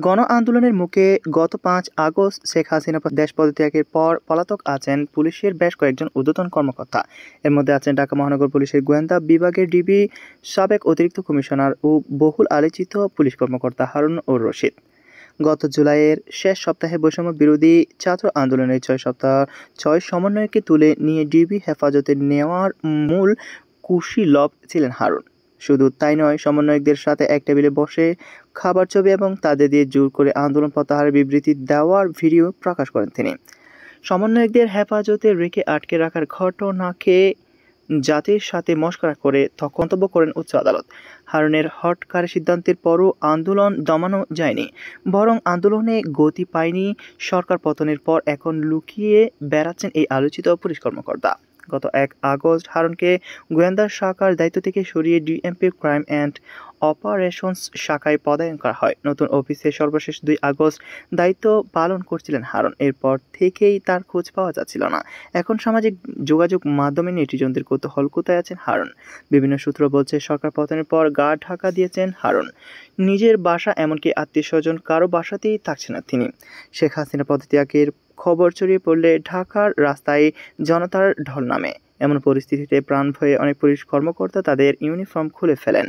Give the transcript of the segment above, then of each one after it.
গণ আন্দোলনের মুখে গত ৫ আগস্ট শেখ হাসিনা দেশ পদত্যাগের পর পলাতক আছেন পুলিশের বেশ কয়েকজন ঊর্ধ্বতন কর্মকর্তা। এর মধ্যে আছেন ঢাকা মহানগর পুলিশের গোয়েন্দা বিভাগের ডিবি সাবেক অতিরিক্ত কমিশনার ও বহুল আলোচিত পুলিশ কর্মকর্তা হারুন ও রশিদ। গত জুলাইয়ের শেষ সপ্তাহে বৈষম্য বিরোধী ছাত্র আন্দোলনের ৬ সমন্বয়কে তুলে নিয়ে ডিবি হেফাজতে নেওয়ার মূল কুশীলব ছিলেন হারুন। শুধু তাই নয়, সমন্বয়কদের সাথে এক টেবিলে বসে খাবার ছবি এবং তাদের দিয়ে জোর করে আন্দোলন প্রত্যাহারের বিবৃতি দেওয়ার ভিডিও প্রকাশ করেন তিনি। সমন্বয়কদের হেফাজতে রেখে আটকে রাখার ঘটনাকে জাতির সাথে মশকরা করে মন্তব্য করেন উচ্চ আদালত। হারুনের হঠকারী সিদ্ধান্তের পরও আন্দোলন দমানো যায়নি, বরং আন্দোলনে গতি পায়নি। সরকার পতনের পর এখন লুকিয়ে বেড়াচ্ছেন এই আলোচিত পুলিশ কর্মকর্তা। গত ১ আগস্ট হারুনকে গোয়েন্দা শাখার দায়িত্ব থেকে সরিয়ে ডিএমপি ক্রাইম অ্যান্ড অপারেশনস শাখায় পদায়ন করা হয়। নতুন অফিসে সর্বশেষ ২ আগস্ট দায়িত্ব পালন করছিলেন হারুন। এরপর থেকেই তার খোঁজ পাওয়া যাচ্ছিল না। এখন সামাজিক যোগাযোগ মাধ্যমে নেটিজনদের কৌতূহল কোথায় আছেন হারুন। বিভিন্ন সূত্র বলছে, সরকার পতনের পর গা ঢাকা দিয়েছেন হারুন। নিজের বাসা এমনকি আত্মীয়স্বজন কারো বাসাতেই থাকছেন না তিনি। শেখ হাসিনা পদত্যাগের খবর ছড়িয়ে পড়লে ঢাকার রাস্তায় জনতার ঢল নামে। এমন পরিস্থিতিতে প্রাণ ভয়ে অনেক পুলিশ কর্মকর্তা তাদের ইউনিফর্ম খুলে ফেলেন।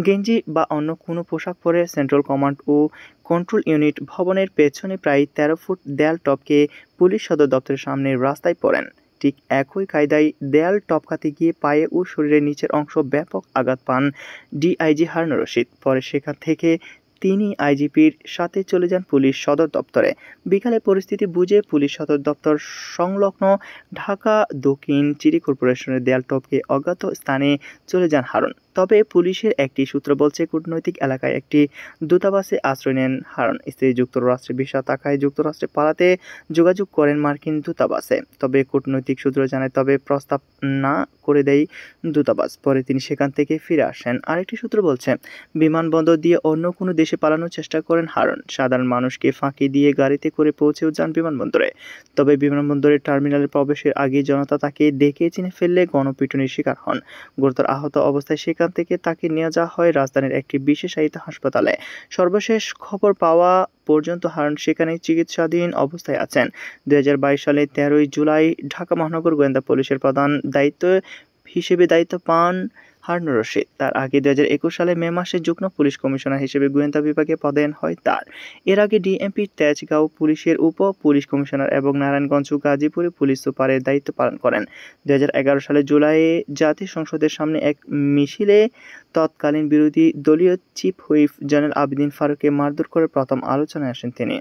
গেঞ্জি বা অন্য কোনো পোশাক পরে সেন্ট্রাল কমান্ড ও কন্ট্রোল ইউনিট ভবনের পেছনে প্রায় ১৩ ফুট দেয়াল টপকে পুলিশ সদর দপ্তরের সামনে রাস্তায় পড়েন। ঠিক একই কায়দায় দেয়াল টপকাতে গিয়ে পায়ে ও শরীরের নিচের অংশ ব্যাপক আঘাত পান ডিআইজি হারুন রশিদ। পরে সেখান থেকে তিনি আইজিপির সাথে চলে যান পুলিশ সদর দপ্তরে। বিকালে পরিস্থিতি বুঝে পুলিশ সদর দপ্তর সংলগ্ন ঢাকা দক্ষিণ সিটি কর্পোরেশনের দেয়াল টপকে অজ্ঞাত স্থানে চলে যান হারুন। তবে পুলিশের একটি সূত্র বলছে, কূটনৈতিক এলাকায় একটি দূতাবাসে আশ্রয় নেন হারুন। স্ত্রী যুক্তরাষ্ট্রে ভিসা থাকায় যুক্তরাষ্ট্রে পালাতে যোগাযোগ করেন মার্কিন দূতাবাসে। তবে কূটনৈতিক সূত্র জানায়, তবে প্রস্তাব না করে দেয় দূতাবাস। পরে তিনি সেখান থেকে ফিরে আসেন। আরেকটি সূত্র বলছে, বিমানবন্দর দিয়ে অন্য কোনো দেশে পালানোর চেষ্টা করেন হারুন। সাধারণ মানুষকে ফাঁকি দিয়ে গাড়িতে করে পৌঁছেও যান বিমানবন্দরে। তবে বিমানবন্দরের টার্মিনালে প্রবেশের আগে জনতা তাকে দেখে চিনে ফেললে গণপিটুনির শিকার হন। গুরুতর আহত অবস্থায় সেখান থেকে তাকে নিয়ে যাওয়া হয় রাজধানীর একটি বিশেষায়িত হাসপাতালে। সর্বশেষ খবর পাওয়া পর্যন্ত হারুন সেখানেই চিকিৎসাধীন অবস্থায় আছেন। ২০২২ সালে ১৩ জুলাই ঢাকা মহানগর গোয়েন্দা পুলিশের প্রধান হিসেবে দায়িত্ব পান হারুন রশিদ। তার আগে ২০২১ সালে মে মাসে যুগ্ম পুলিশ কমিশনার হিসেবে গোয়েন্দা বিভাগে পদায়ন হয় তার। এর আগে ডিএমপি তেজগাঁও পুলিশের উপ পুলিশ কমিশনার এবং নারায়ণগঞ্জ ও গাজীপুরে পুলিশ সুপারের দায়িত্ব পালন করেন। ২০১১ সালে জুলাইয়ে জাতীয় সংসদের সামনে এক মিছিলে তৎকালীন বিরোধী দলীয় চিফ হুইপ জেনারেল আবেদিন ফারুককে মারধর করে প্রথম আলোচনায় আসেন তিনি।